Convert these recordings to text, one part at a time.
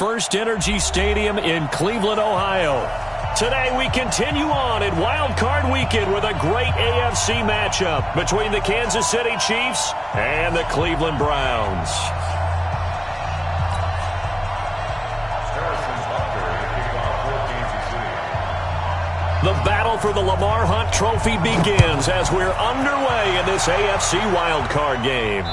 First Energy Stadium in Cleveland, Ohio. Today we continue on in Wild Card Weekend with a great AFC matchup between the Kansas City Chiefs and the Cleveland Browns. The battle for the Lamar Hunt Trophy begins as we're underway in this AFC Wild Card game.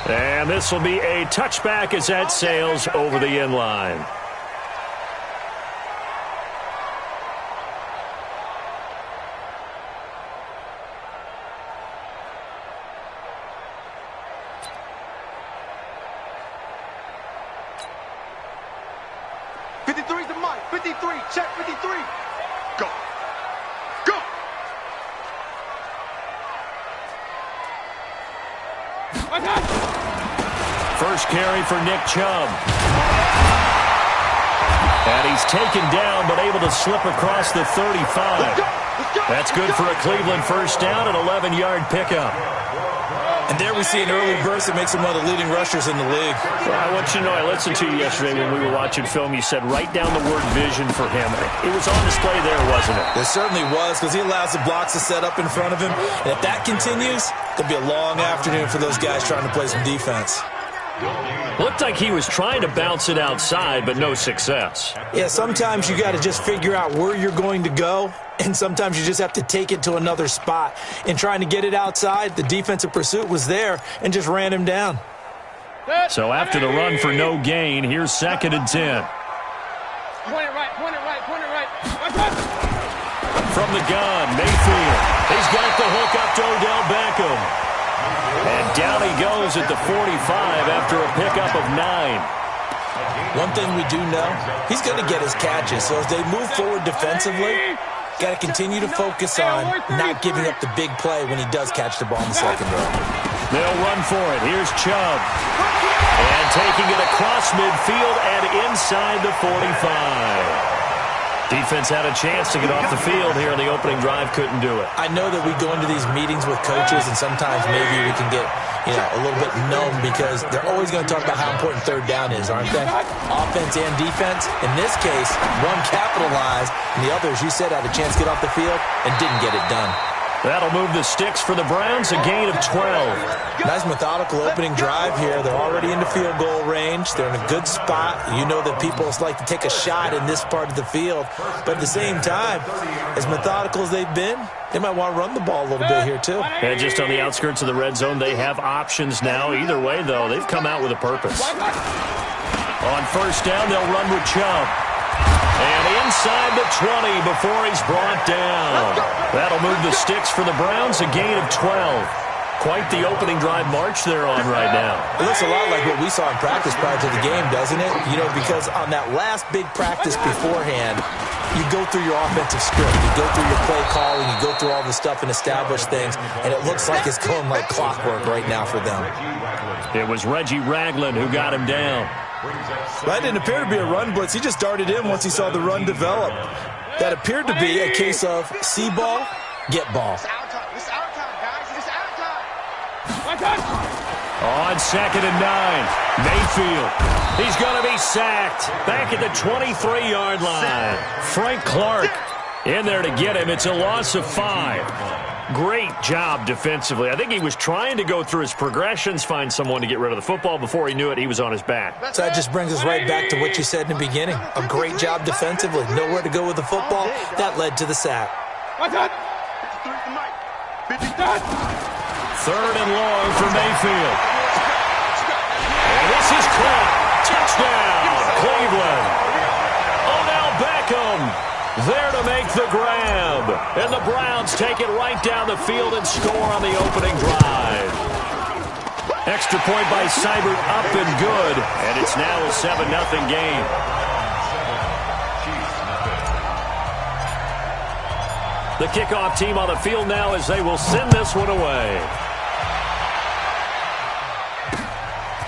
And this will be a touchback as that sails over the end line. Check 53. Go. Go. First carry for Nick Chubb. And he's taken down but able to slip across the 35. That's good for a Cleveland first down, an 11-yard pickup. And there we see an early burst that makes him one of the leading rushers in the league. Well, I want you to know, I listened to you yesterday when we were watching film. You said write down the word vision for him. It was on display there, wasn't it? It certainly was, because he allows the blocks to set up in front of him. And if that continues, it'll be a long afternoon for those guys trying to play some defense. Looked like he was trying to bounce it outside, but no success. Yeah, sometimes you got to just figure out where you're going to go, and sometimes you just have to take it to another spot. In trying to get it outside, the defensive pursuit was there and just ran him down. So after the run for no gain, here's 2nd and 10. Point it right. From the gun, Mayfield. He's got the hook up to Odell Beckham. And down he goes at the 45 after a pickup of 9. One thing we do know, he's going to get his catches. So as they move forward defensively, got to continue to focus on not giving up the big play when he does catch the ball in the second row. They'll run for it. Here's Chubb. And taking it across midfield and inside the 45. Defense had a chance to get off the field here in the opening drive, couldn't do it. I know that we go into these meetings with coaches, and sometimes maybe we can get, a little bit numb because they're always going to talk about how important third down is, aren't they? Offense and defense. In this case, one capitalized, and the others, you said, had a chance to get off the field and didn't get it done. That'll move the sticks for the Browns, a gain of 12. Nice methodical opening drive here. They're already into field goal range. They're in a good spot. You know that people like to take a shot in this part of the field. But at the same time, as methodical as they've been, they might want to run the ball a little bit here too. And just on the outskirts of the red zone, they have options now. Either way, though, they've come out with a purpose. On first down, they'll run with Chubb. And inside the 20 before he's brought down. That'll move the sticks for the Browns, a gain of 12. Quite the opening drive march they're on right now. It looks a lot like what we saw in practice prior to the game, doesn't it? Because on that last big practice beforehand, you go through your offensive script, you go through your play calling, you go through all the stuff and establish things, and it looks like it's going like clockwork right now for them. It was Reggie Ragland who got him down. That didn't appear to be a run blitz. He just darted in once he saw the run develop. That appeared to be a case of see ball, get ball. It's our time. It's our time, guys. It's our time. On 2nd and 9, Mayfield. He's going to be sacked back at the 23-yard line. Frank Clark in there to get him. It's a loss of 5. Great job defensively. I think he was trying to go through his progressions, find someone to get rid of the football. Before he knew it, he was on his back. So that just brings us right back to what you said in the beginning. A great job defensively. Nowhere to go with the football. That led to the sack. 3rd and long for Mayfield. And this is caught. Touchdown, Cleveland. Odell Beckham there to make the grab. And the Browns take it right down the field and score on the opening drive. Extra point by Seibert up and good. And it's now a 7-0 game. The kickoff team on the field now as they will send this one away.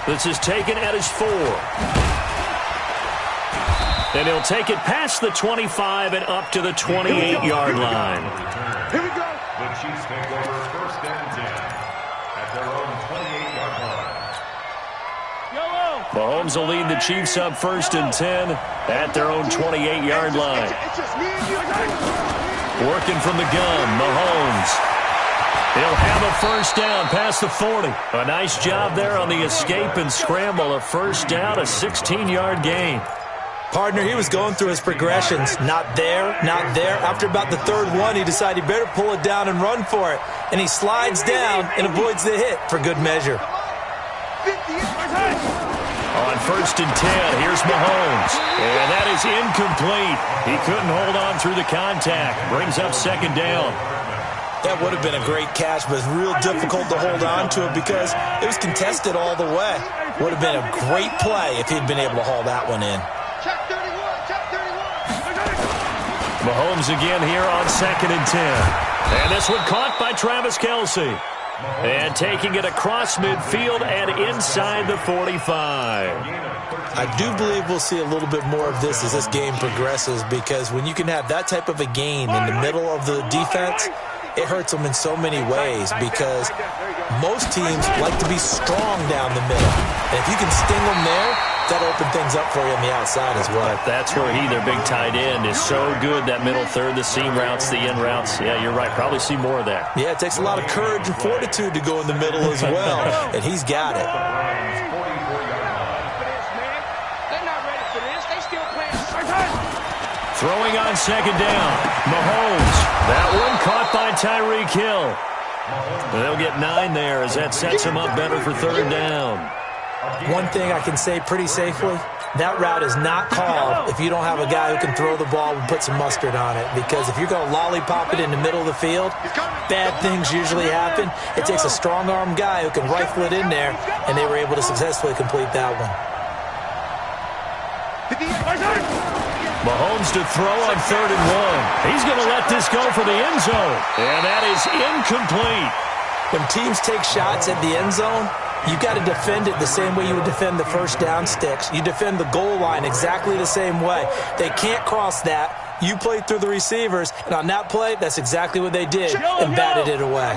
This is taken at his 4. And he'll take it past the 25 and up to the 28-yard line. Here we go. The Chiefs take over 1st and 10 at their own 28-yard line. Mahomes will lead the Chiefs up 1st and 10 at their own 28-yard line. Working from the gun, Mahomes. He'll have a first down past the 40. A nice job there on the escape and scramble. A first down, a 16-yard gain. Partner, he was going through his progressions. Not there, not there. After about the third one, he decided he better pull it down and run for it. And he slides down and avoids the hit for good measure. On 1st and 10, here's Mahomes. And that is incomplete. He couldn't hold on through the contact. Brings up 2nd down. That would have been a great catch, but it's real difficult to hold on to it because it was contested all the way. Would have been a great play if he'd been able to haul that one in. Mahomes again here on 2nd and 10. And this one caught by Travis Kelce. And taking it across midfield and inside the 45. I do believe we'll see a little bit more of this as this game progresses because when you can have that type of a gain in the middle of the defense, it hurts them in so many ways because most teams like to be strong down the middle. And if you can sting them there, that'll open things up for you on the outside as well. But that's where their big tight end, is so good, that middle third, the seam routes, the in routes. Yeah, you're right. Probably see more of that. Yeah, it takes a lot of courage and fortitude to go in the middle as well, and he's got it. Throwing on 2nd down. Mahomes. That one caught by Tyreek Hill. They'll get 9 there as that sets him up better for 3rd down. One thing I can say pretty safely, that route is not called if you don't have a guy who can throw the ball and put some mustard on it. Because if you're going to lollipop it in the middle of the field, bad things usually happen. It takes a strong-arm guy who can rifle it in there, and they were able to successfully complete that one. Mahomes to throw on 3rd and 1. He's going to let this go for the end zone. And that is incomplete. When teams take shots at the end zone, you got to defend it the same way you would defend the first down sticks. You defend the goal line exactly the same way. They can't cross that. You played through the receivers, and on that play, that's exactly what they did and batted it away.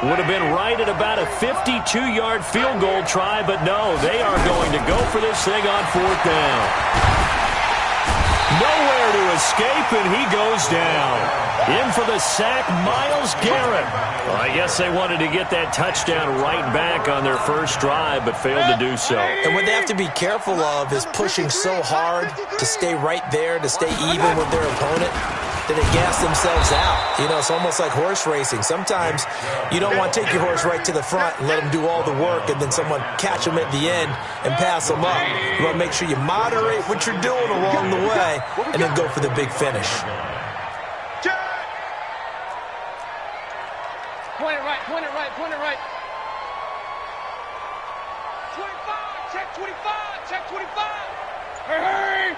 Would have been right at about a 52-yard field goal try, but no, they are going to go for this thing on 4th down. Nowhere to escape, and he goes down. In for the sack, Myles Garrett. Well, I guess they wanted to get that touchdown right back on their first drive, but failed to do so. And what they have to be careful of is pushing so hard to stay right there, to stay even with their opponent, that they gas themselves out. You know, it's almost like horse racing. Sometimes you don't want to take your horse right to the front and let them do all the work and then someone catch them at the end and pass them up. You want to make sure you moderate what you're doing along the way and then go for the big finish. Point it right, point it right, point it right. 25, check 25, check 25. Hey!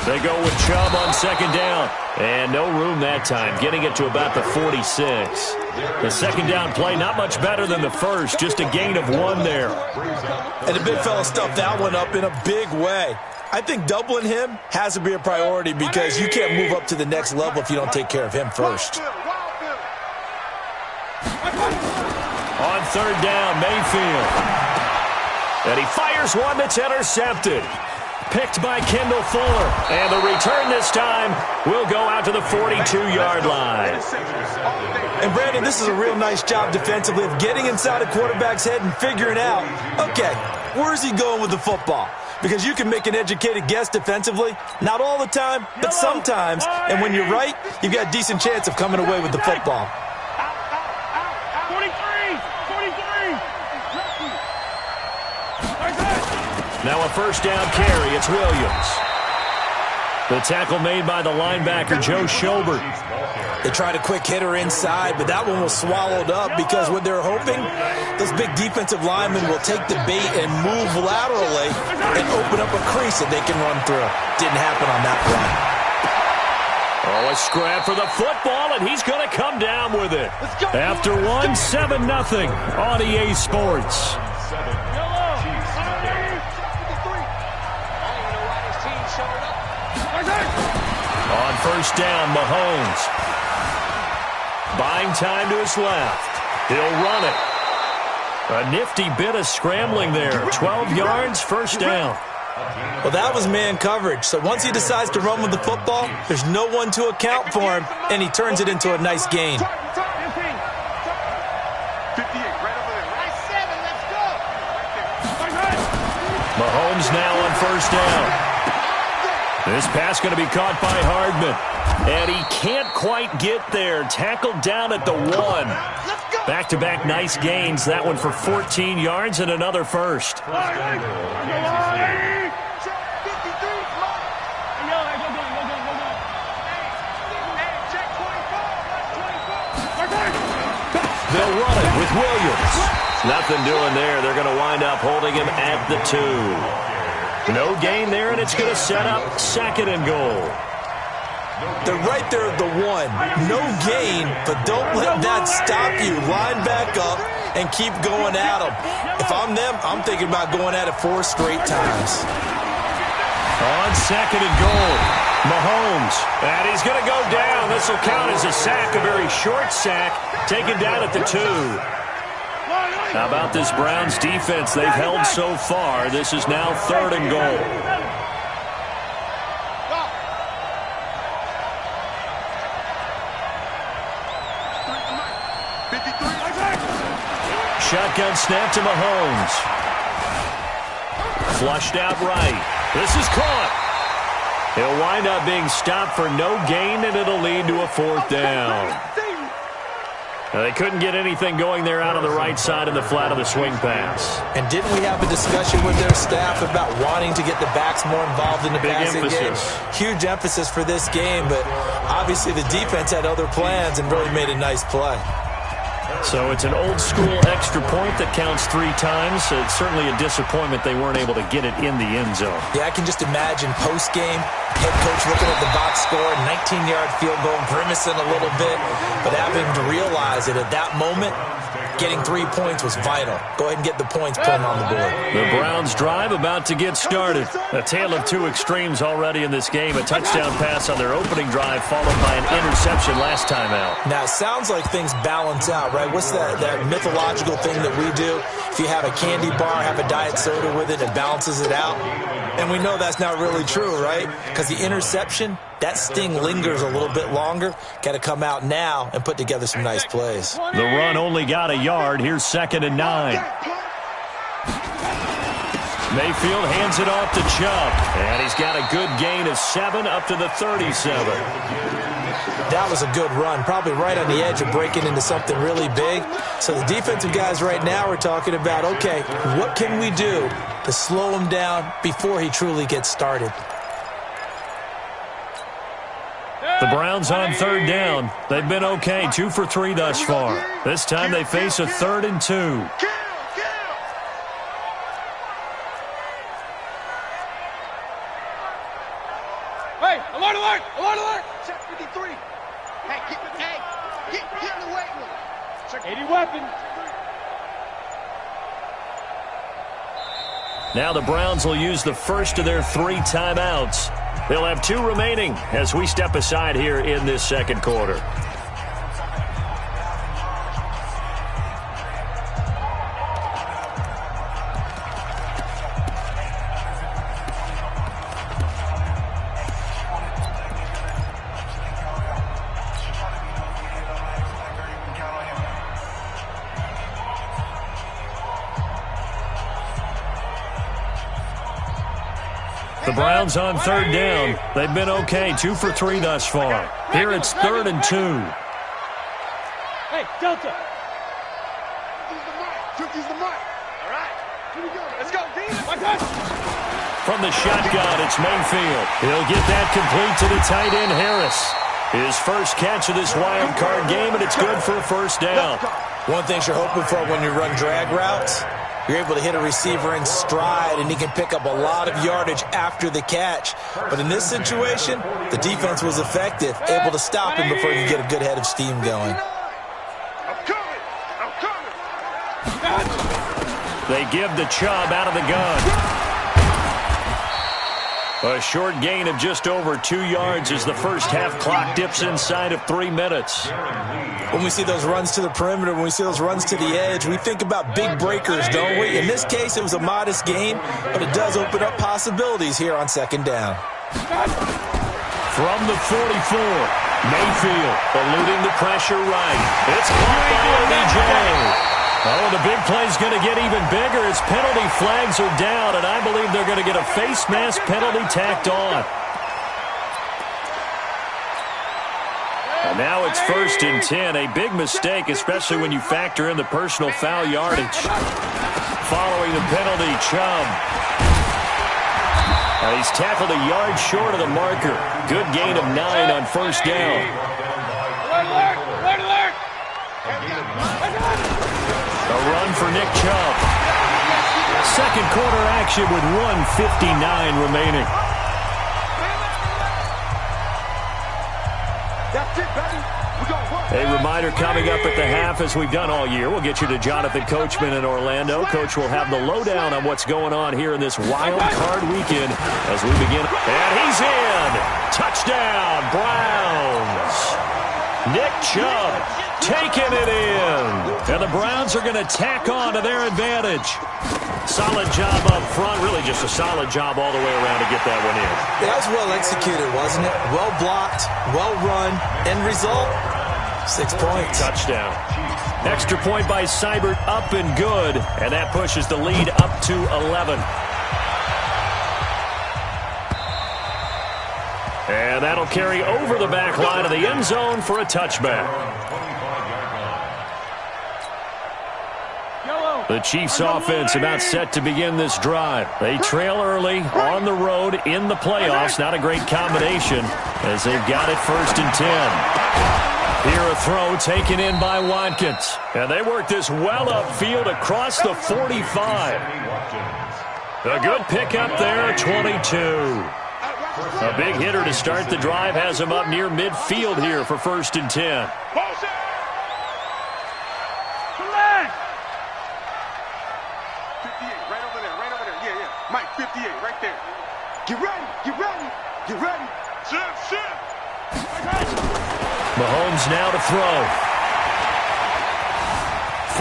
They go with Chubb on 2nd down. And no room that time, getting it to about the 46. The 2nd down play, not much better than the first, just a gain of 1 there. And the big fella stuffed that one up in a big way. I think doubling him has to be a priority because you can't move up to the next level if you don't take care of him first. On 3rd down, Mayfield. And he fires one that's intercepted. Picked by Kendall Fuller. And the return this time will go out to the 42-yard line. And Brandon, this is a real nice job defensively of getting inside a quarterback's head and figuring out, okay, where's he going with the football? Because you can make an educated guess defensively. Not all the time, but sometimes. And when you're right, you've got a decent chance of coming away with the football. 43! Now a first down carry. It's Williams. The tackle made by the linebacker, Joe Schobert. They tried a quick hitter inside, but that one was swallowed up because what they're hoping, those big defensive linemen will take the bait and move laterally and open up a crease that they can run through. Didn't happen on that play. Oh, a scrap for the football, and he's going to come down with it. After 7-0 on EA Sports. On first down, Mahomes. Buying time to his left. He'll run it. A nifty bit of scrambling there. 12 yards, first down. Well, that was man coverage. So once he decides to run with the football, there's no one to account for him, and he turns it into a nice gain. 58, right over there. Nice 7, let's go. Mahomes now on first down. This pass going to be caught by Hardman. And he can't quite get there. Tackled down at the 1. Back-to-back nice gains. That one for 14 yards and another first. They'll run it with Williams. Nothing doing there. They're going to wind up holding him at the 2. No gain there, and it's going to set up 2nd and goal. They're right there at the 1. No gain, but don't let that stop you. Line back up and keep going at them. If I'm them, I'm thinking about going at it 4 straight times. On 2nd and goal, Mahomes. And he's going to go down. This will count as a sack, a very short sack, taken down at the 2. How about this Browns defense they've held so far? This is now 3rd and goal. Shotgun snap to Mahomes. Flushed out right. This is caught. He'll wind up being stopped for no gain, and it'll lead to a 4th down. Now, they couldn't get anything going there out on the right side in the flat of the swing pass. And didn't we have a discussion with their staff about wanting to get the backs more involved in the passing game? Huge emphasis for this game, but obviously the defense had other plans and really made a nice play. So it's an old-school extra point that counts 3 times. It's certainly a disappointment they weren't able to get it in the end zone. Yeah, I can just imagine post-game, head coach looking at the box score, 19-yard field goal, grimacing a little bit, but having to realize that at that moment, getting 3 points was vital. Go ahead and get the points, put them on the board. The Browns drive about to get started. A tale of 2 extremes already in this game. A touchdown pass on their opening drive followed by an interception last time out. Now, it sounds like things balance out, right? What's that mythological thing that we do? If you have a candy bar, have a diet soda with it, it balances it out. And we know that's not really true, right? Because the interception, that sting lingers a little bit longer. Got to come out now and put together some nice plays. The run only got a yard. Here's 2nd and 9. Mayfield hands it off to Chubb. And he's got a good gain of 7 up to the 37. That was a good run, probably right on the edge of breaking into something really big. So the defensive guys right now are talking about, okay, what can we do to slow him down before he truly gets started? The Browns on 3rd down. They've been okay, 2 for 3 thus far. This time they face a 3rd and 2. Hey, alert, alert, alert, alert. Check 53. Hey, get in the weight room. Check 80 weapons. Now the Browns will use the first of their 3 timeouts. They'll have 2 remaining as we step aside here in this 2nd quarter. The Browns on 3rd down. They've been okay, 2 for 3 thus far. Here it's 3rd and 2. Hey, Delta. Use the mic. All right. Here we go. Let's go, D. From the shotgun, it's Mayfield. He'll get that complete to the tight end, Harris. His first catch of this wild card game, and it's good for a first down. One thing you're hoping for when you run drag routes, you're able to hit a receiver in stride, and he can pick up a lot of yardage after the catch. But in this situation, the defense was effective, able to stop him before he could get a good head of steam going. I'm coming. They give the Chubb out of the gun. A short gain of just over 2 yards as the first half clock dips inside of 3 minutes. When we see those runs to the perimeter, when we see those runs to the edge, we think about big breakers, don't we? In this case, it was a modest gain, but it does open up possibilities here on second down. From the 44, Mayfield eluding the pressure right. It's caught by OBJ. Oh, the big play's going to get even bigger as penalty flags are down, and I believe they're going to get a face mask penalty tacked on. And now it's 1st and 10, a big mistake, especially when you factor in the personal foul yardage. Following the penalty, Chubb. And he's tackled a yard short of the marker. Good gain of 9 on 1st down. A run for Nick Chubb. Second quarter action with 1:59 remaining. A reminder coming up at the half, as we've done all year. We'll get you to Jonathan Coachman in Orlando. Coach will have the lowdown on what's going on here in this wild card weekend as we begin. And he's in. Touchdown, Browns. Nick Chubb taking it in. And the Browns are going to tack on to their advantage. Solid job up front. Really just a solid job all the way around to get that one in. That was well executed, wasn't it? Well blocked, well run. End result, 6 points. Touchdown. Extra point by Seibert, up and good. And that pushes the lead up to 11. And that'll carry over the back line of the end zone for a touchback. The Chiefs offense about set to begin this drive. They trail early on the road in the playoffs. Not a great combination as they've got it 1st and 10. Here a throw taken in by Watkins. And they work this well upfield across the 45. A good pickup there, 22. A big hitter to start the drive has him up near midfield here for 1st and 10. 58, right there. Get ready, get ready, get ready. Sit. Mahomes now to throw.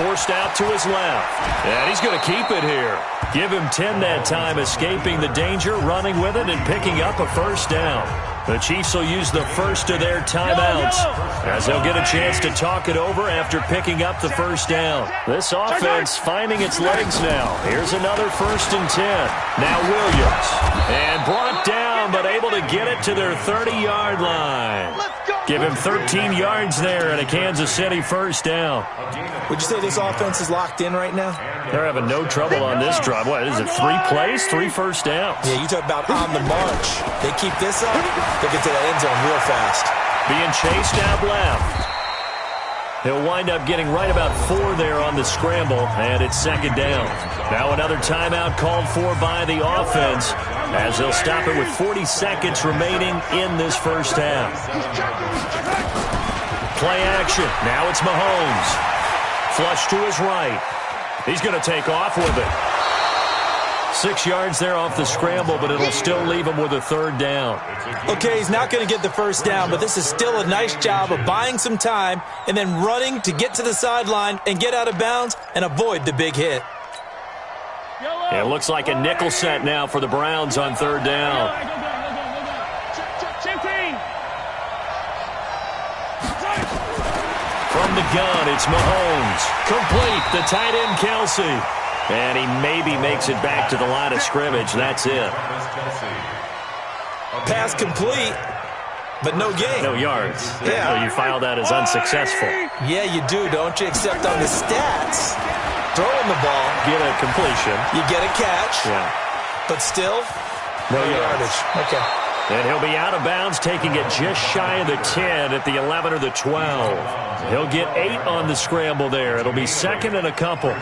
Forced out to his left. And he's going to keep it here. Give him 10 that time, escaping the danger, running with it, and picking up a 1st down. The Chiefs will use the first of their timeouts as they'll get a chance to talk it over after picking up the 1st down. This offense finding its legs now. Here's another 1st and 10. Now Williams. And brought down, but able to get it to their 30-yard line. Give him 13 yards there and a Kansas City 1st down. Would you say this offense is locked in right now? They're having no trouble on this drive. What is it, 3 plays, 3 first downs? Yeah, you talk about on the march. They keep this up, they'll get to the end zone real fast. Being chased out left. He'll wind up getting right about 4 there on the scramble, and it's 2nd down. Now another timeout called for by the offense as they'll stop it with 40 seconds remaining in this 1st half. Play action. Now it's Mahomes. Flush to his right. He's going to take off with it. 6 yards there off the scramble, but it'll still leave him with a 3rd down. Okay, he's not going to get the 1st down, but this is still a nice job of buying some time and then running to get to the sideline and get out of bounds and avoid the big hit. It looks like a nickel set now for the Browns on 3rd down. From the gun, it's Mahomes. Complete, the tight end Kelsey. And he maybe makes it back to the line of scrimmage. That's it. Pass complete, but no gain. No yards. Yeah. So you file that as unsuccessful. Yeah, you do, don't you? Except on the stats, throwing the ball. Get a completion. You get a catch. Yeah. But still, no yardage. Okay. And he'll be out of bounds, taking it just shy of the 10 at the 11 or the 12. He'll get 8 on the scramble there. It'll be 2nd and a couple.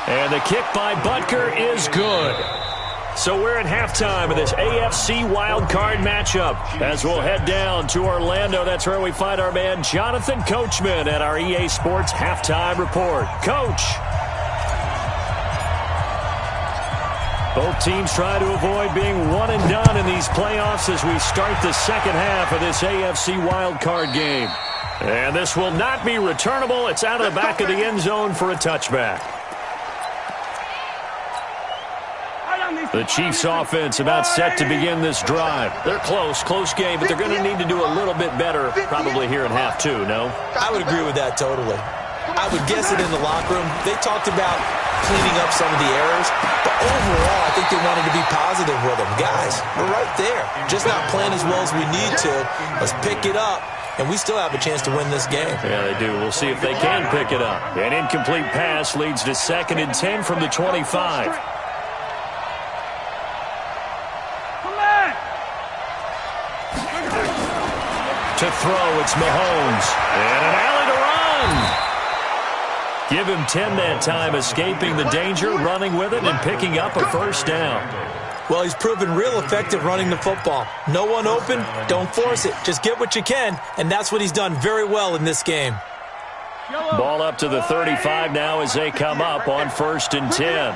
And the kick by Butker is good. So we're at halftime of this AFC wildcard matchup as we'll head down to Orlando. That's where we find our man Jonathan Coachman at our EA Sports Halftime Report. Coach. Both teams try to avoid being one and done in these playoffs as we start the second half of this AFC wildcard game. And this will not be returnable. It's out of the back of the end zone for a touchback. The Chiefs offense about set to begin this drive. They're close game, but they're going to need to do a little bit better probably here in half two, no? I would agree with that totally. I would guess it in the locker room. They talked about cleaning up some of the errors, but overall, I think they wanted to be positive with them. Guys, we're right there. Just not playing as well as we need to. Let's pick it up, and we still have a chance to win this game. Yeah, they do. We'll see if they can pick it up. An incomplete pass leads to 2nd and 10 from the 25. To throw, it's Mahomes. And an alley to run. Give him 10 that time, escaping the danger, running with it, and picking up a first down. Well, he's proven real effective running the football. No one open, don't force it. Just get what you can, and that's what he's done very well in this game. Ball up to the 35 now as they come up on 1st and 10.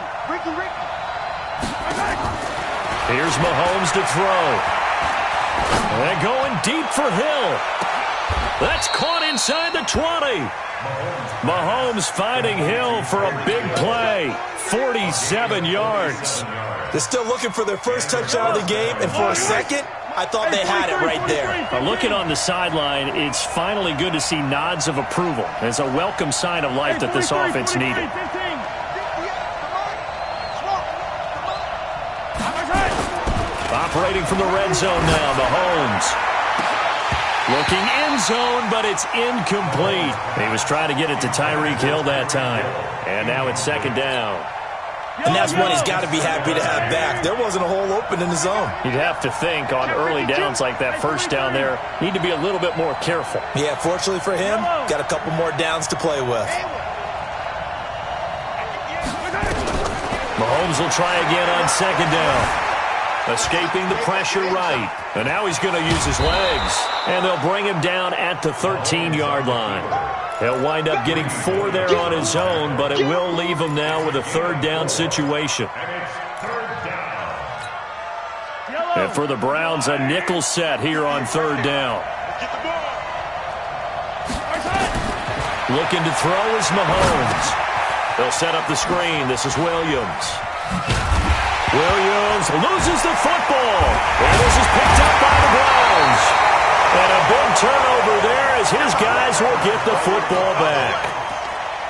Here's Mahomes to throw. And going deep for Hill. That's caught inside the 20. Mahomes finding Hill for a big play. 47 yards. They're still looking for their first touchdown of the game, and for a second, I thought they had it right there. Looking on the sideline, it's finally good to see nods of approval. It's a welcome sign of life that this offense needed. Operating from the red zone now, Mahomes. Looking end zone, but it's incomplete. He was trying to get it to Tyreek Hill that time. And now it's 2nd down. And that's one he's got to be happy to have back. There wasn't a hole open in the zone. You'd have to think on early downs like that first down there, need to be a little bit more careful. Yeah, fortunately for him, got a couple more downs to play with. Mahomes will try again on 2nd down. Escaping the pressure right. And now he's going to use his legs. And they'll bring him down at the 13-yard line. He'll wind up getting 4 there on his own, but it will leave him now with a 3rd down situation. And for the Browns, a nickel set here on 3rd down. Looking to throw is Mahomes. They'll set up the screen. This is Williams. Williams loses the football. And this is picked up by the Browns. And a big turnover there as his guys will get the football back.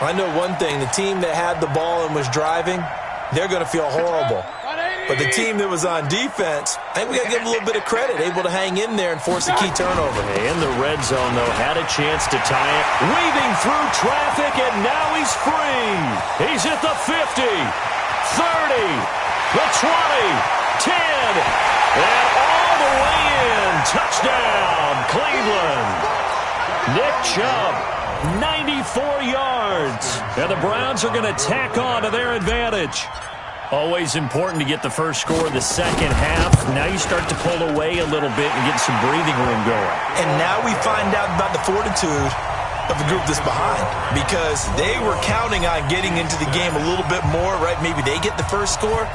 I know one thing. The team that had the ball and was driving, they're going to feel horrible. But the team that was on defense, I think we got to give them a little bit of credit, able to hang in there and force a key turnover. In the red zone, though, had a chance to tie it. Weaving through traffic, and now he's free. He's at the 50, 30, the 20, 10, and all the way in. Touchdown, Cleveland. Nick Chubb, 94 yards. And the Browns are going to tack on to their advantage. Always important to get the first score of the second half. Now you start to pull away a little bit and get some breathing room going. And now we find out about the fortitude of the group that's behind, because they were counting on getting into the game a little bit more, right? Maybe they get the first score.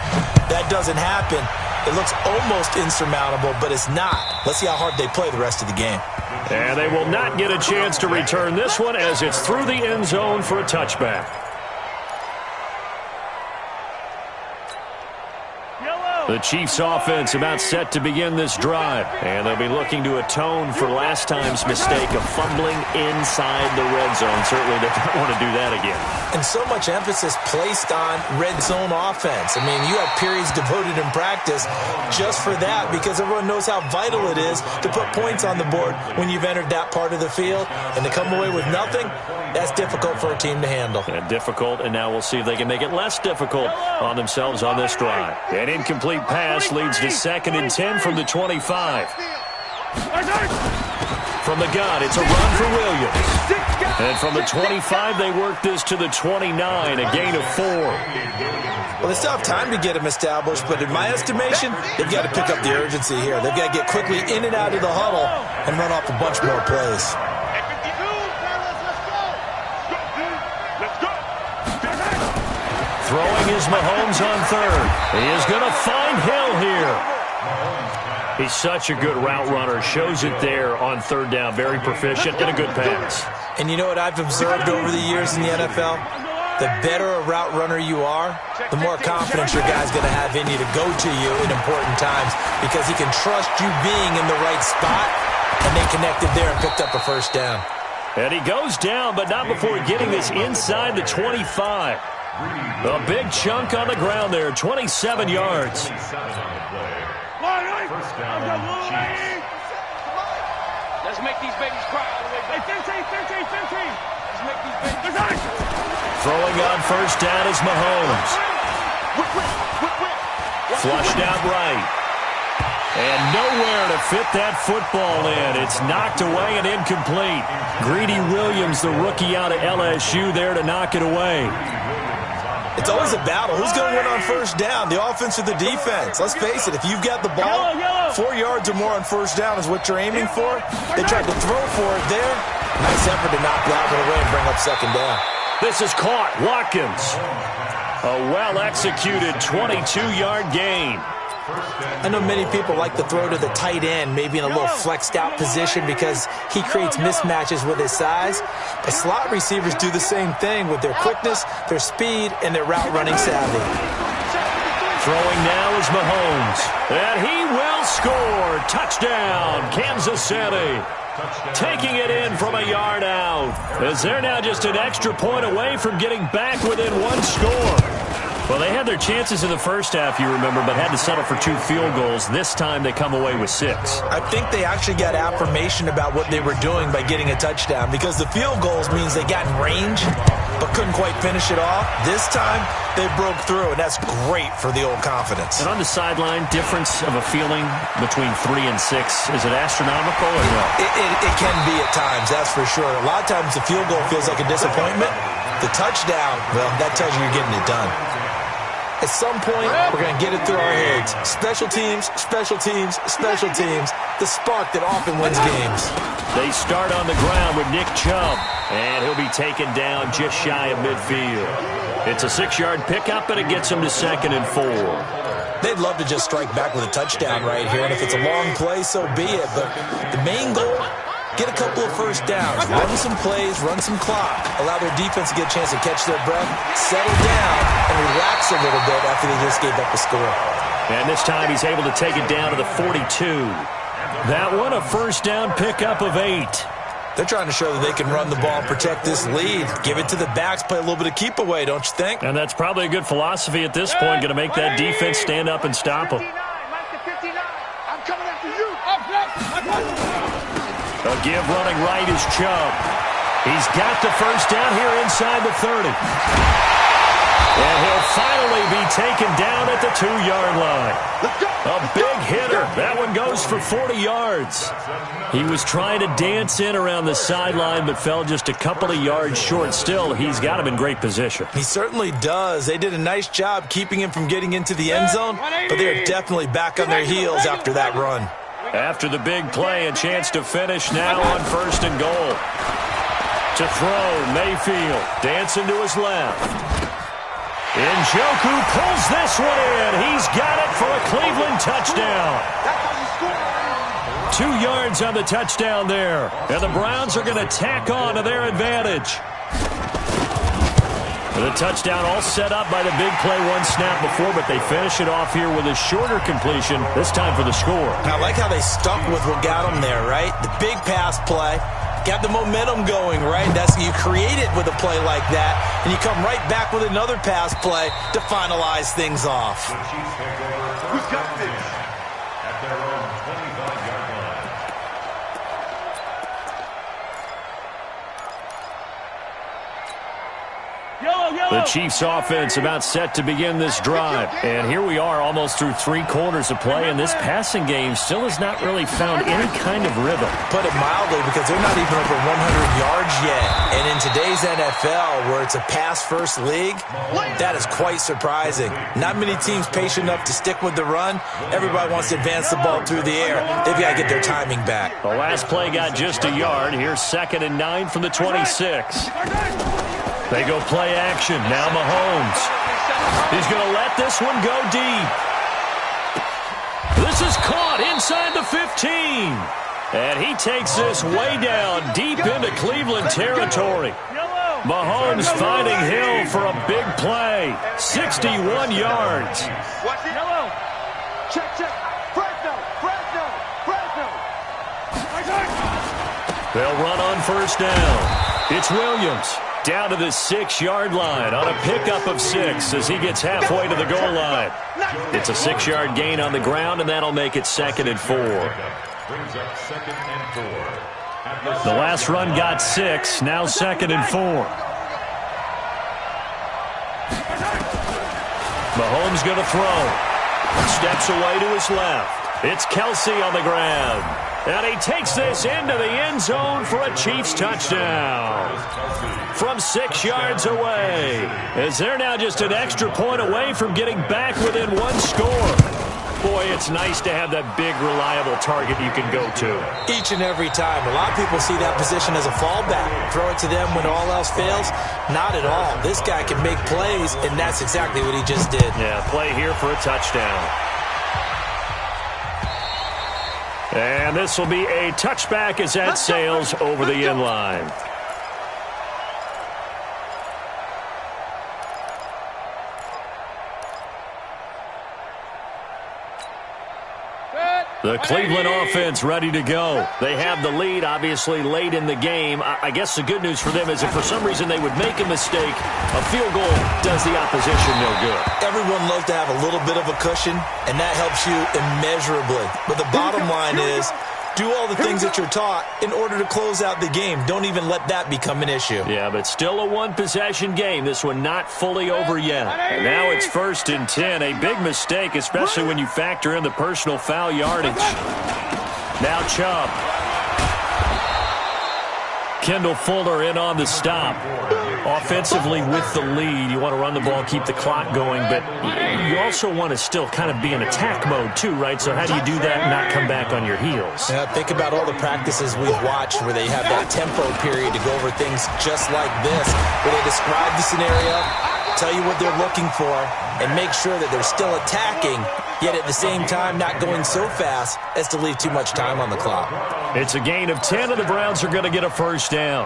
That doesn't happen. It looks almost insurmountable, but it's not. Let's see how hard they play the rest of the game. And they will not get a chance to return this one as it's through the end zone for a touchback. The Chiefs offense about set to begin this drive. And they'll be looking to atone for last time's mistake of fumbling inside the red zone. Certainly they don't want to do that again. And so much emphasis placed on red zone offense. I mean, you have periods devoted in practice just for that, because everyone knows how vital it is to put points on the board when you've entered that part of the field. And to come away with nothing, that's difficult for a team to handle. And difficult, and now we'll see if they can make it less difficult on themselves on this drive. An incomplete pass leads to 2nd and 10 from the 25. From the gun, it's a run for Williams. And from the 25, they work this to the 29, a gain of 4. Well, they still have time to get him established, but in my estimation, they've got to pick up the urgency here. They've got to get quickly in and out of the huddle and run off a bunch more plays. Throwing is Mahomes on third. He is going to find Hill here. He's such a good route runner. Shows it there on third down. Very proficient and a good pass. And you know what I've observed over the years in the NFL? The better a route runner you are, the more confidence your guy's going to have in you to go to you in important times because he can trust you being in the right spot, and they connected there and picked up a first down. And he goes down, but not before getting this inside the 25. A big chunk on the ground there, 27 yards. Let's make these babies cry all the way back. 15. Let's make these babies cry. Throwing on first down is Mahomes. Flushed out right. And nowhere to fit that football in. It's knocked away and incomplete. Greedy Williams, the rookie out of LSU, there to knock it away. It's always a battle. Who's going to win on first down, the offense or the defense? Let's face it, if you've got the ball, 4 yards or more on first down is what you're aiming for. They tried to throw for it there. Nice effort to knock that one away and bring up second down. This is caught. Watkins. A well-executed 22-yard gain. I know many people like to throw to the tight end, maybe in a little flexed out position because he creates mismatches with his size. But slot receivers do the same thing with their quickness, their speed, and their route running savvy. Throwing now is Mahomes. And he will score. Touchdown, Kansas City. Taking it in from a yard out. As they're now just an extra point away from getting back within one score. Well, they had their chances in the first half, you remember, but had to settle for 2 field goals. This time they come away with 6. I think they actually got affirmation about what they were doing by getting a touchdown because the field goals means they got in range but couldn't quite finish it off. This time they broke through, and that's great for the old confidence. And on the sideline, difference of a feeling between 3 and 6, is it astronomical or no? It can be at times, that's for sure. A lot of times the field goal feels like a disappointment. The touchdown, well, that tells you you're getting it done. At some point, we're going to get it through our heads. Special teams, special teams, special teams. The spark that often wins games. They start on the ground with Nick Chubb, and he'll be taken down just shy of midfield. It's a 6-yard pickup, and it gets him to 2nd and 4. They'd love to just strike back with a touchdown right here, and if it's a long play, so be it. But the main goal, get a couple of first downs, run some plays, run some clock, allow their defense to get a chance to catch their breath, settle down, and relax a little bit after they just gave up a score. And this time he's able to take it down to the 42. That one, a first down pickup of 8. They're trying to show that they can run the ball and protect this lead. Give it to the backs, play a little bit of keep away, don't you think? And that's probably a good philosophy at this point, going to make that defense stand up and stop them. I'm coming after you. A give running right is Chubb. He's got the first down here inside the 30. And he'll finally be taken down at the 2-yard line. A big hitter. That one goes for 40 yards. He was trying to dance in around the sideline, but fell just a couple of yards short. Still, he's got him in great position. He certainly does. They did a nice job keeping him from getting into the end zone, but they're definitely back on their heels after that run. After the big play, a chance to finish now on 1st and goal. To throw, Mayfield dancing to his left. Njoku pulls this one in. He's got it for a Cleveland touchdown. 2 yards on the touchdown there. And the Browns are going to tack on to their advantage. The touchdown all set up by the big play 1 snap before, but they finish it off here with a shorter completion, this time for the score. I like how they stuck with what got them there, right? The big pass play. Got the momentum going, right? That's you create it with a play like that, and you come right back with another pass play to finalize things off. Who's got this? At their own 25-yard line. The Chiefs offense about set to begin this drive. And here we are almost through 3 quarters of play, and this passing game still has not really found any kind of rhythm. Put it mildly, because they're not even over 100 yards yet. And in today's NFL, where it's a pass-first league, that is quite surprising. Not many teams patient enough to stick with the run. Everybody wants to advance the ball through the air. They've got to get their timing back. The last play got just a yard. Here's 2nd and 9 from the 26. They go play action. Now Mahomes. He's going to let this one go deep. This is caught inside the 15. And he takes this way down deep into Cleveland territory. Mahomes finding Hill for a big play. 61 yards. Yellow. Check. Fresno. They'll run on first down. It's Williams down to the 6-yard line on a pickup of 6 as he gets halfway to the goal line. It's a 6-yard gain on the ground, and that'll make it 2nd and 4. The last run got 6, now 2nd and 4. Mahomes going to throw. Steps away to his left. It's Kelsey on the ground. And he takes this into the end zone for a Chiefs touchdown. From 6 yards away. As they're now just an extra point away from getting back within 1 score. Boy, it's nice to have that big, reliable target you can go to. Each and every time. A lot of people see that position as a fallback. Throw it to them when all else fails. Not at all. This guy can make plays, and that's exactly what he just did. Yeah, play here for a touchdown. And this will be a touchback as that sails over the end line. The Cleveland offense ready to go. They have the lead, obviously, late in the game. I guess the good news for them is if for some reason they would make a mistake, a field goal does the opposition no good. Everyone loves to have a little bit of a cushion, and that helps you immeasurably. But the bottom line is, do all the things that you're taught in order to close out the game. Don't even let that become an issue. Yeah, but still a one-possession game. This one not fully over yet. And now it's 1st and 10. A big mistake, especially when you factor in the personal foul yardage. Now Chubb. Kendall Fuller in on the stop. Offensively with the lead, you want to run the ball, keep the clock going, but you also want to still kind of be in attack mode too, right? So how do you do that and not come back on your heels? Yeah, think about all the practices we've watched where they have that tempo period to go over things just like this, where they describe the scenario, tell you what they're looking for, and make sure that they're still attacking, yet at the same time not going so fast as to leave too much time on the clock. It's a gain of 10, and the Browns are going to get a first down.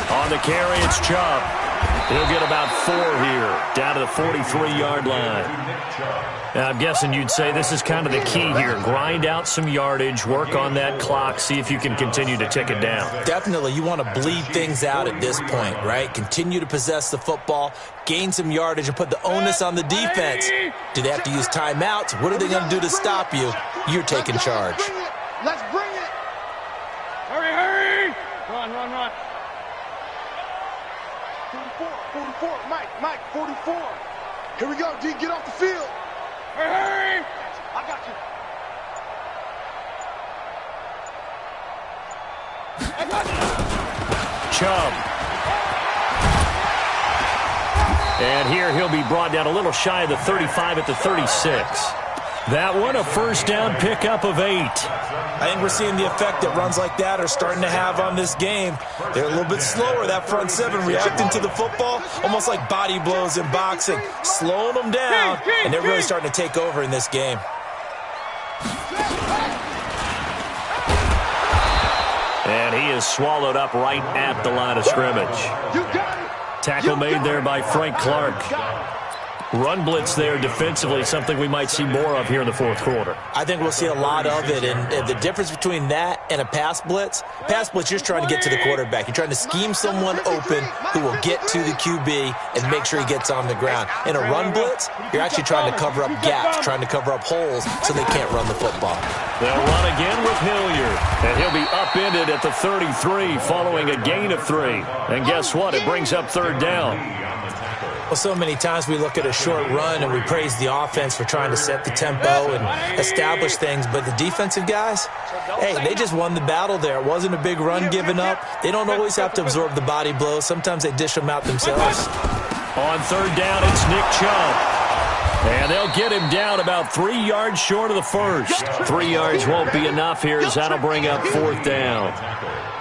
On the carry, it's Chubb. He'll get about 4 here, down to the 43-yard line. Now, I'm guessing you'd say this is kind of the key here. Grind out some yardage, work on that clock, see if you can continue to tick it down. Definitely, you want to bleed things out at this point, right? Continue to possess the football, gain some yardage, and put the onus on the defense. Do they have to use timeouts? What are they going to do to stop you? You're taking charge. Let's bring it. Hurry. Run. 44, Mike, 44. Here we go, D, get off the field. Hurry. I got you. Chubb. And here he'll be brought down a little shy of the 35 at the 36. That one a first down pickup of 8. I think we're seeing the effect that runs like that are starting to have on this game. They're a little bit slower, that front seven, reacting to the football, almost like body blows in boxing, slowing them down, and they're really starting to take over in this game. And he is swallowed up right at the line of scrimmage. Tackle made there by Frank Clark. Run blitz there defensively, something we might see more of here in the fourth quarter. I think we'll see a lot of it, and the difference between that and a pass blitz, you're just trying to get to the quarterback. You're trying to scheme someone open who will get to the QB and make sure he gets on the ground. In a run blitz, you're actually trying to cover up gaps, trying to cover up holes so they can't run the football. They'll run again with Hilliard, and he'll be upended at the 33 following a gain of 3. And guess what? It brings up third down. Well, so many times we look at a short run and we praise the offense for trying to set the tempo and establish things, but the defensive guys, hey, they just won the battle there. It wasn't a big run given up. They don't always have to absorb the body blows. Sometimes they dish them out themselves. On third down, it's Nick Chubb. And they'll get him down about 3 yards short of the first. 3 yards won't be enough here as that'll bring up 4th down.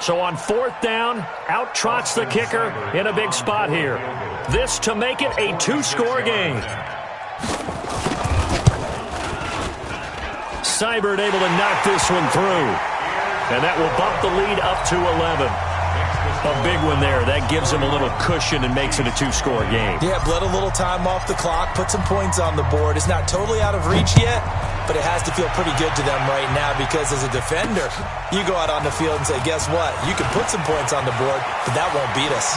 So on 4th down, out trots the kicker in a big spot here. This to make it a 2-score game. Seibert able to knock this one through. And that will bump the lead up to 11. A big one there. That gives them a little cushion and makes it a 2-score game. Yeah, bled a little time off the clock, put some points on the board. It's not totally out of reach yet, but it has to feel pretty good to them right now because as a defender, you go out on the field and say, guess what? You can put some points on the board, but that won't beat us.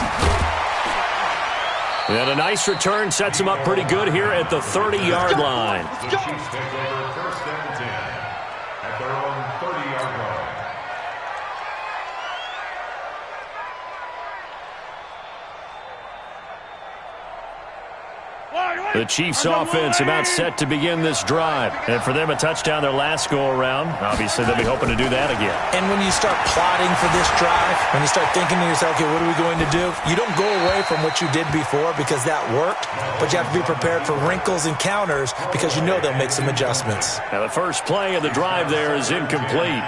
And a nice return sets them up pretty good here at the 30-yard line. First and 10 at their own 30-yard line. The Chiefs' offense about set to begin this drive. And for them, a touchdown their last go-around. Obviously, they'll be hoping to do that again. And when you start plotting for this drive, when you start thinking to yourself, okay, what are we going to do? You don't go away from what you did before because that worked, but you have to be prepared for wrinkles and counters because you know they'll make some adjustments. Now, the first play of the drive there is incomplete.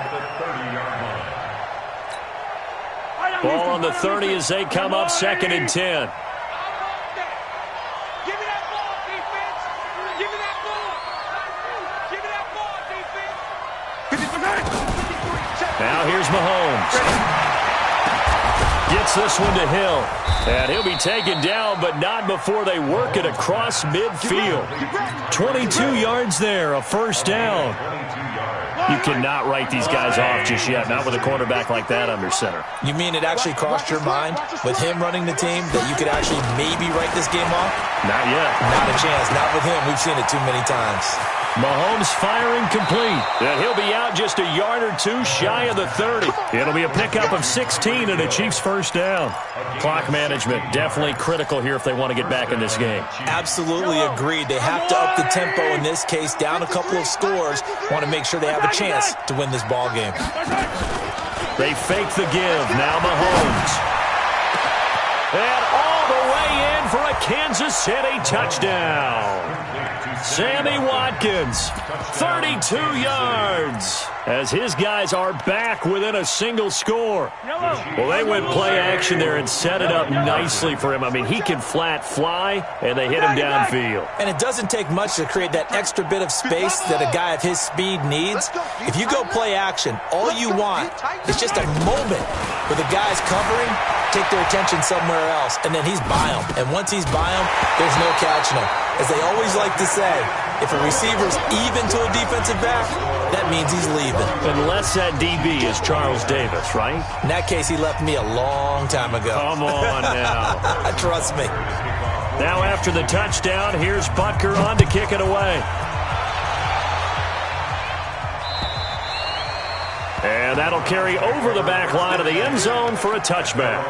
Ball on the 30 as they come up 2nd and 10. Now here's Mahomes. Gets this one to Hill. And he'll be taken down, but not before they work it across midfield. 22 yards there, a 1st down. You cannot write these guys off just yet, not with a quarterback like that under center. You mean it actually crossed your mind with him running the team that you could actually maybe write this game off? Not yet. Not a chance. Not with him. We've seen it too many times. Mahomes firing complete. And he'll be out just a yard or two shy of the 30. It'll be a pickup of 16 and a Chiefs 1st down. Clock management definitely critical here if they want to get back in this game. Absolutely agreed. They have to up the tempo in this case, down a couple of scores. Want to make sure they have a chance to win this ball game. They fake the give. Now Mahomes. And all the way in for a Kansas City touchdown. Sammy Watkins, 32 yards, as his guys are back within a single score. Well, they went play action there and set it up nicely for him. I mean, he can flat fly, and they hit him downfield. And it doesn't take much to create that extra bit of space that a guy of his speed needs. If you go play action, all you want is just a moment where the guy's covering, take their attention somewhere else, and then he's by him. And once he's by him, there's no catching him. As they always like to say, if a receiver's even to a defensive back, that means he's leaving. Unless that DB is Charles Davis, right? In that case, he left me a long time ago. Come on now. Trust me. Now after the touchdown, here's Butker on to kick it away. And that'll carry over the back line of the end zone for a touchback.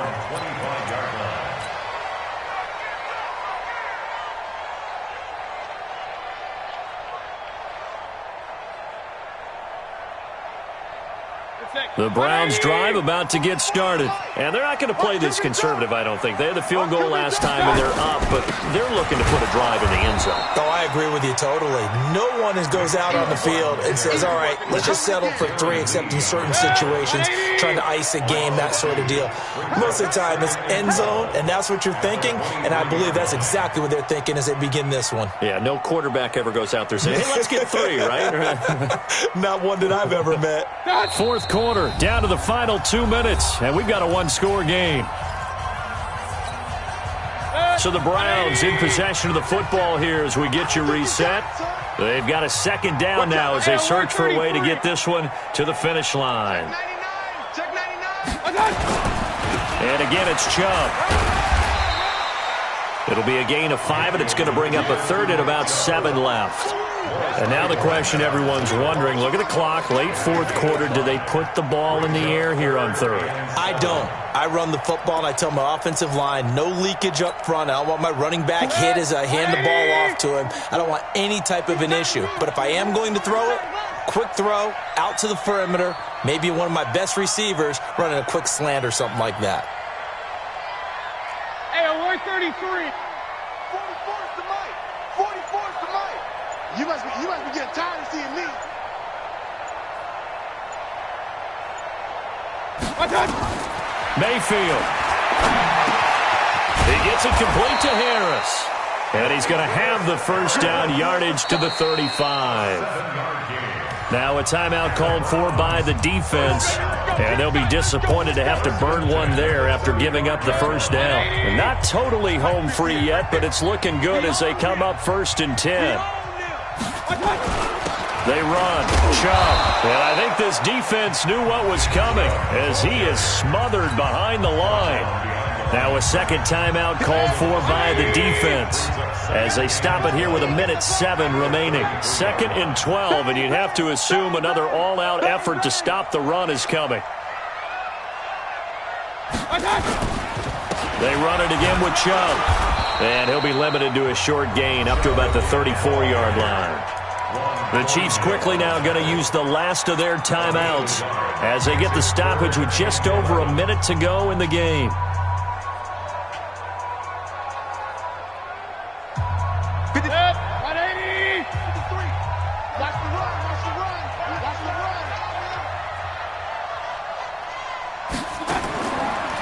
The Browns drive about to get started. And they're not going to play this conservative, I don't think. They had the field goal last time, and they're up, but they're looking to put a drive in the end zone. Oh, I agree with you totally. No one goes out on the field and says, all right, let's just settle for 3, except in certain situations, trying to ice a game, that sort of deal. Most of the time, it's end zone, and that's what you're thinking, and I believe that's exactly what they're thinking as they begin this one. Yeah, no quarterback ever goes out there saying, hey, let's get 3, right? Not one that I've ever met. 4th quarter, down to the final 2 minutes, and we've got a 1-score game. So the Browns in possession of the football here as we get you reset. They've got a 2nd down now as they search for a way to get this one to the finish line. And again, it's Chubb. It'll be a gain of 5, and it's going to bring up a 3rd and about 7 left. And now the question everyone's wondering, look at the clock, late 4th quarter, do they put the ball in the air here on 3rd? I don't. I run the football, and I tell my offensive line, no leakage up front. I don't want my running back hit as I hand the ball off to him. I don't want any type of an issue. But if I am going to throw it, quick throw, out to the perimeter, maybe one of my best receivers running a quick slant or something like that. Hey, 133. 44's the mic. 44's the mic. I'm getting tired of seeing me. Mayfield. He gets it complete to Harris. And he's going to have the first down yardage to the 35. Now a timeout called for by the defense. And they'll be disappointed to have to burn one there after giving up the first down. And not totally home free yet, but it's looking good as they come up 1st and 10. They run. Chubb. And I think this defense knew what was coming as he is smothered behind the line. Now a second timeout called for by the defense as they stop it here with 1:07 remaining. 2nd and 12, and you'd have to assume another all-out effort to stop the run is coming. They run it again with Chubb. And he'll be limited to a short gain up to about the 34-yard line. The Chiefs quickly now going to use the last of their timeouts as they get the stoppage with just over a minute to go in the game.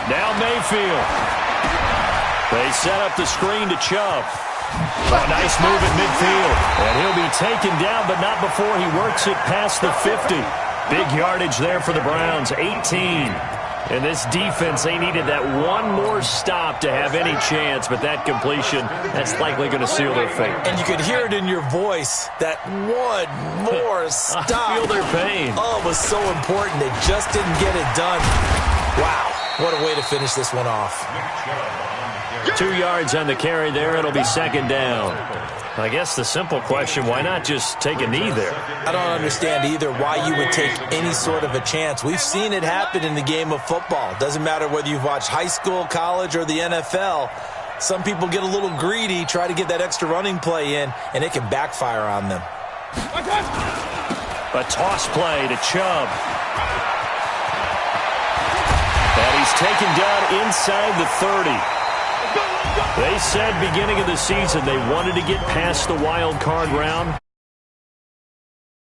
Now Mayfield. They set up the screen to Chubb. A nice move at midfield. And he'll be taken down, but not before he works it past the 50. Big yardage there for the Browns, 18. And this defense, they needed that one more stop to have any chance, but that completion, that's likely going to seal their fate. And you could hear it in your voice, that one more stop. I feel their pain. Oh, it was so important. They just didn't get it done. Wow, what a way to finish this one off. 2 yards on the carry there. It'll be 2nd down. I guess the simple question, why not just take a knee there? I don't understand either why you would take any sort of a chance. We've seen it happen in the game of football. Doesn't matter whether you've watched high school, college, or the NFL. Some people get a little greedy, try to get that extra running play in, and it can backfire on them. A toss play to Chubb. And he's taken down inside the 30. They said beginning of the season they wanted to get past the wild card round.